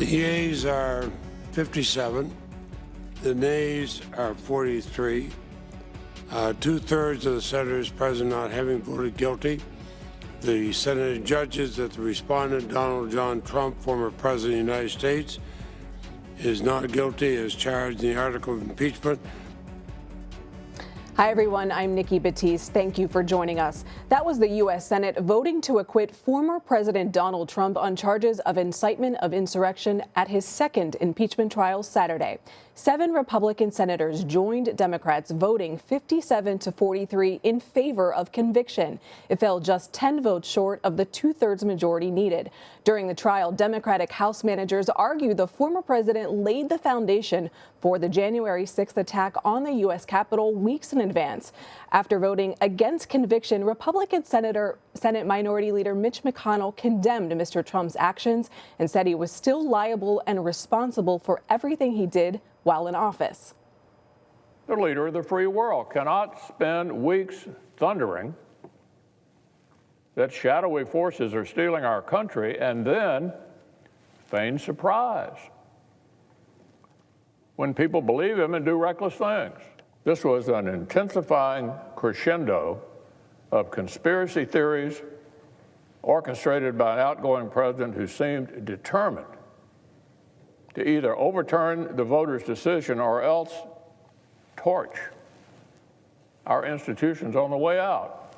The yeas are 57. The nays are 43. Two-thirds of the senators present not having voted guilty. The Senate judges that the respondent, Donald John Trump, former President of the United States, is not guilty as charged in the article of impeachment. Hi, everyone. I'm Nikki Batiste. Thank you for joining us. That was the U.S. Senate voting to acquit former President Donald Trump on charges of incitement of insurrection at his second impeachment trial Saturday. 7 Republican senators joined Democrats, voting 57-43 in favor of conviction. It fell just 10 votes short of the two-thirds majority needed. During the trial, Democratic House managers argued the former president laid the foundation for the January 6th attack on the U.S. Capitol weeks in advance. After voting against conviction, Republican Senate Minority Leader Mitch McConnell condemned Mr. Trump's actions and said he was still liable and responsible for everything he did while in office. The leader of the free world cannot spend weeks thundering that shadowy forces are stealing our country and then feign surprise when people believe him and do reckless things. This was an intensifying crescendo of conspiracy theories orchestrated by an outgoing president who seemed determined to either overturn the voters' decision or else torch our institutions on the way out.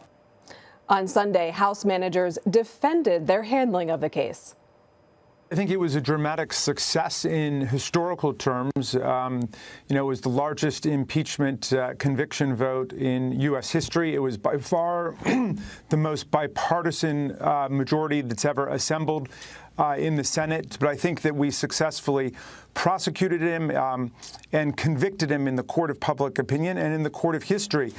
On Sunday, House managers defended their handling of the case. I think it was a dramatic success in historical terms. It was the largest impeachment conviction vote in U.S. history. It was by far the most bipartisan majority that's ever assembled in the Senate. But I think that we successfully prosecuted him and convicted him in the court of public opinion and in the court of history.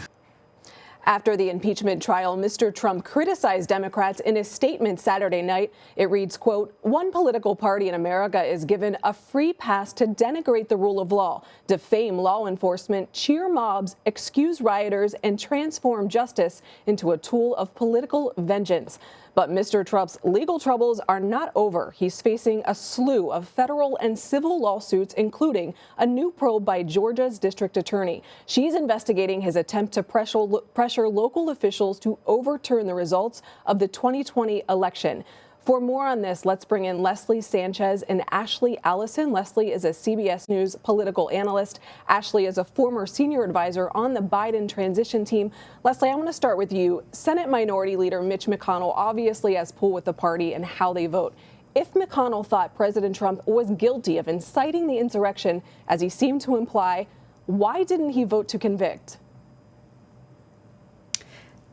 After the impeachment trial, Mr. Trump criticized Democrats in a statement Saturday night. It reads, quote, "One political party in America is given a free pass to denigrate the rule of law, defame law enforcement, cheer mobs, excuse rioters, and transform justice into a tool of political vengeance." But Mr. Trump's legal troubles are not over. He's facing a slew of federal and civil lawsuits, including a new probe by Georgia's district attorney. She's investigating his attempt to pressure local officials to overturn the results of the 2020 election. For more on this, let's bring in Leslie Sanchez and Ashley Allison. Leslie is a CBS News political analyst. Ashley is a former senior advisor on the Biden transition team. Leslie, I want to start with you. Senate Minority Leader Mitch McConnell obviously has pull with the party and how they vote. If McConnell thought President Trump was guilty of inciting the insurrection, as he seemed to imply, why didn't he vote to convict?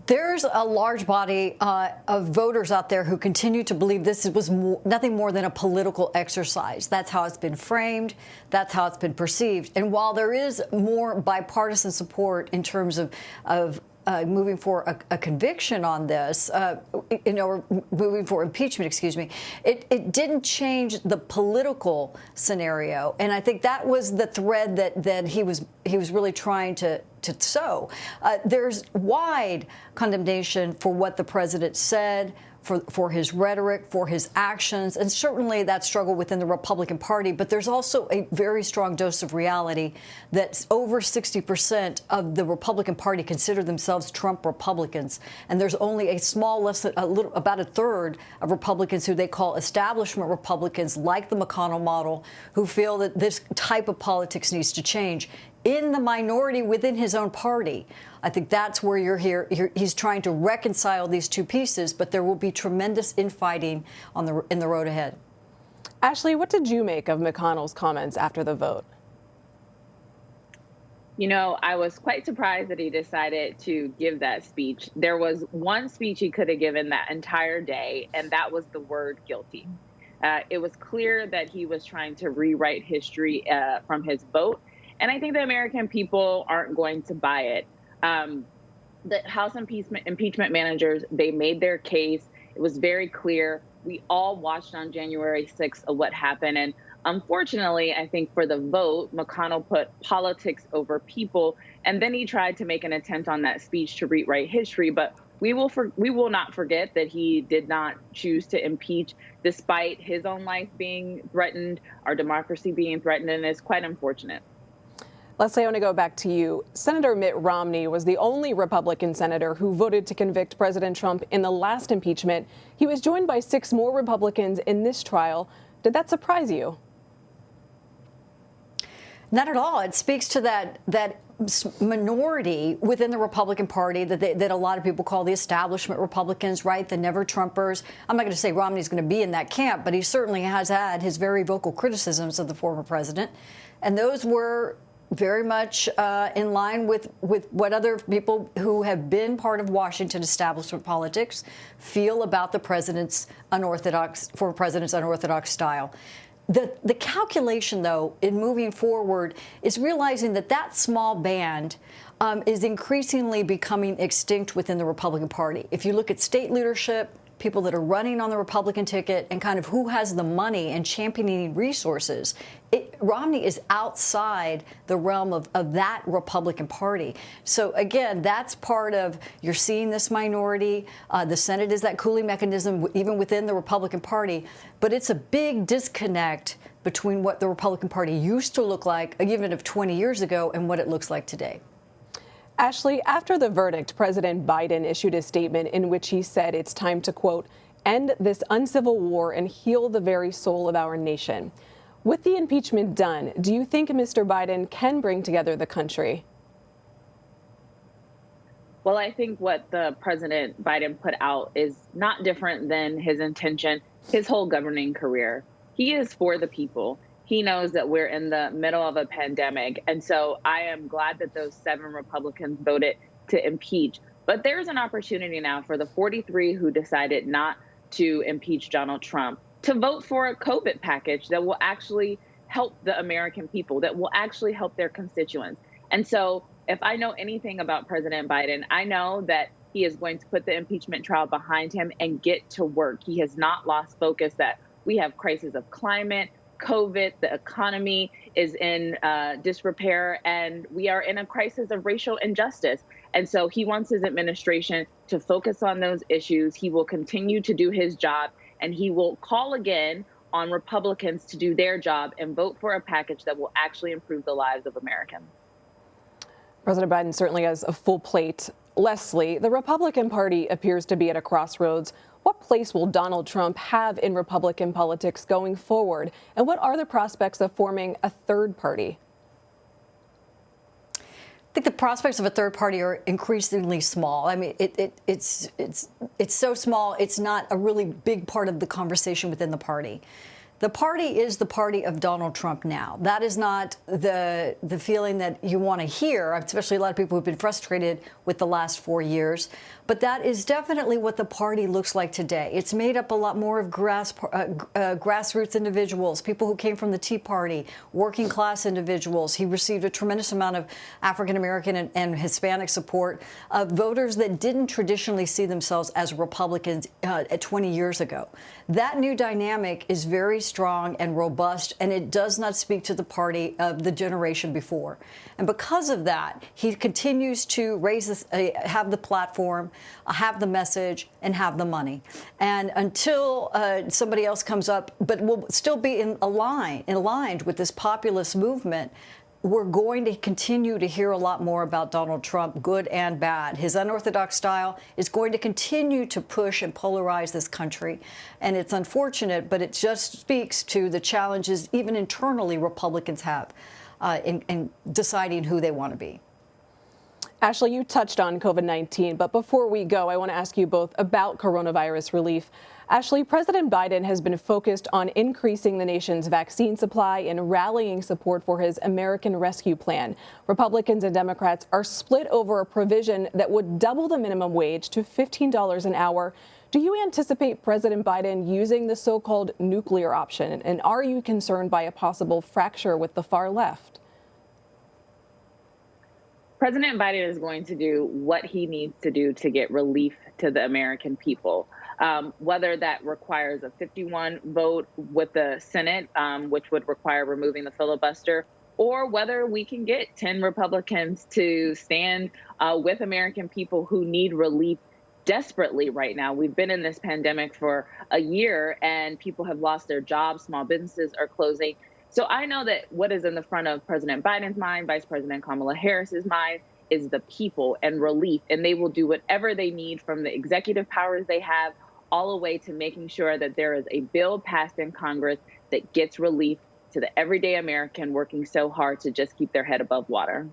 There's a large body of voters out there who continue to believe this was nothing more than a political exercise. That's how it's been framed. That's how it's been perceived. And while there is more bipartisan support in terms of moving for a conviction on this, or moving for impeachment, excuse me, it didn't change the political scenario. And I think that was the thread that he was really trying to sow. There's wide condemnation for what the president said, for his rhetoric, for his actions, and certainly that struggle within the Republican Party. But there's also a very strong dose of reality that over 60% of the Republican Party consider themselves Trump Republicans, and there's only a small, about a third of Republicans who they call establishment Republicans, like the McConnell model, who feel that this type of politics needs to change. In the minority within his own party, I think that's where you're here. He's trying to reconcile these two pieces, but there will be tremendous infighting in the road ahead. Ashley, what did you make of McConnell's comments after the vote? You know, I was quite surprised that he decided to give that speech. There was one speech he could have given that entire day, and that was the word guilty. It was clear that he was trying to rewrite history from his vote. And I think the American people aren't going to buy it. The House impeachment managers, they made their case. It was very clear. We all watched on January 6th of what happened. And unfortunately, I think for the vote, McConnell put politics over people. And then he tried to make an attempt on that speech to rewrite history. But we will not forget that he did not choose to impeach despite his own life being threatened, our democracy being threatened, and it's quite unfortunate. Leslie, I want to go back to you. Senator Mitt Romney was the only Republican senator who voted to convict President Trump in the last impeachment. He was joined by 6 more Republicans in this trial. Did that surprise you? Not at all. It speaks to that minority within the Republican Party that a lot of people call the establishment Republicans, right? The never Trumpers. I'm not going to say Romney's going to be in that camp, but he certainly has had his very vocal criticisms of the former president. And those were very much in line with what other people who have been part of Washington establishment politics feel about the president's former president's unorthodox style. The calculation, though, in moving forward is realizing that small band is increasingly becoming extinct within the Republican Party. If you look at state leadership, people that are running on the Republican ticket, and kind of who has the money and championing resources, Romney is outside the realm of that Republican Party. So, again, that's part of, you're seeing this minority. The Senate is that cooling mechanism even within the Republican Party. But it's a big disconnect between what the Republican Party used to look like, even of 20 years ago, and what it looks like today. Ashley, after the verdict, President Biden issued a statement in which he said it's time to, quote, end this uncivil war and heal the very soul of our nation. With the impeachment done, do you think Mr. Biden can bring together the country? Well, I think what the President Biden put out is not different than his intention, his whole governing career. He is for the people. He knows that we're in the middle of a pandemic. And so I am glad that those 7 Republicans voted to impeach. But there's an opportunity now for the 43 who decided not to impeach Donald Trump to vote for a COVID package that will actually help the American people, that will actually help their constituents. And so if I know anything about President Biden, I know that he is going to put the impeachment trial behind him and get to work. He has not lost focus that we have crisis of climate, COVID, the economy is in disrepair, and we are in a crisis of racial injustice. And so he wants his administration to focus on those issues. He will continue to do his job, and he will call again on Republicans to do their job and vote for a package that will actually improve the lives of Americans. President Biden certainly has a full plate. Leslie, the Republican Party appears to be at a crossroads. What place will Donald Trump have in Republican politics going forward? And what are the prospects of forming a third party? I think the prospects of a third party are increasingly small. I mean, it's so small, it's not a really big part of the conversation within the party. The party is the party of Donald Trump now. That is not the feeling that you want to hear, especially a lot of people who've been frustrated with the last 4 years. But that is definitely what the party looks like today. It's made up a lot more of grassroots individuals, people who came from the Tea Party, working class individuals. He received a tremendous amount of African American and Hispanic support of voters that didn't traditionally see themselves as Republicans 20 years ago. That new dynamic is very strong and robust, and it does not speak to the party of the generation before. And because of that, he continues to raise this, have the platform, have the message, and have the money. And until somebody else comes up, but will still be aligned with this populist movement, we're going to continue to hear a lot more about Donald Trump, good and bad. His unorthodox style is going to continue to push and polarize this country. And it's unfortunate, but it just speaks to the challenges even internally Republicans have in deciding who they want to be. Ashley, you touched on COVID-19, but before we go, I want to ask you both about coronavirus relief. Ashley, President Biden has been focused on increasing the nation's vaccine supply and rallying support for his American Rescue Plan. Republicans and Democrats are split over a provision that would double the minimum wage to $15 an hour. Do you anticipate President Biden using the so-called nuclear option? And are you concerned by a possible fracture with the far left? President Biden is going to do what he needs to do to get relief to the American people. Whether that requires a 51 vote with the Senate, which would require removing the filibuster, or whether we can get 10 Republicans to stand with American people who need relief desperately right now. We've been in this pandemic for a year and people have lost their jobs. Small businesses are closing. So I know that what is in the front of President Biden's mind, Vice President Kamala Harris's mind, is the people and relief. And they will do whatever they need, from the executive powers they have all the way to making sure that there is a bill passed in Congress that gets relief to the everyday American working so hard to just keep their head above water.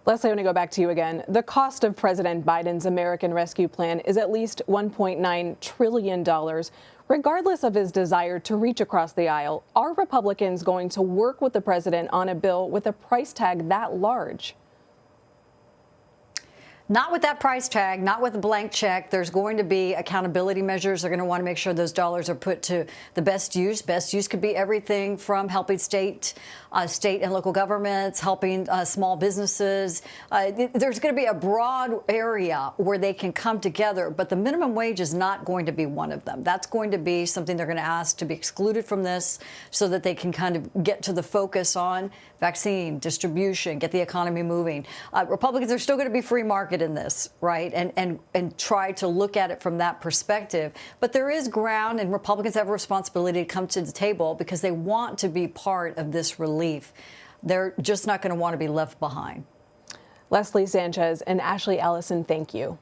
Leslie, I want to go back to you again. The cost of President Biden's American Rescue Plan is at least $1.9 trillion. Regardless of his desire to reach across the aisle, are Republicans going to work with the president on a bill with a price tag that large? Not with that price tag, not with a blank check. There's going to be accountability measures. They're going to want to make sure those dollars are put to the best use. Best use could be everything from helping state and local governments, helping small businesses. There's going to be a broad area where they can come together, but the minimum wage is not going to be one of them. That's going to be something they're going to ask to be excluded from this so that they can kind of get to the focus on vaccine distribution, get the economy moving. Republicans are still going to be free market in this, right? And try to look at it from that perspective. But there is ground, and Republicans have a responsibility to come to the table because they want to be part of this relief. They're just not going to want to be left behind. Leslie Sanchez and Ashley Allison, thank you.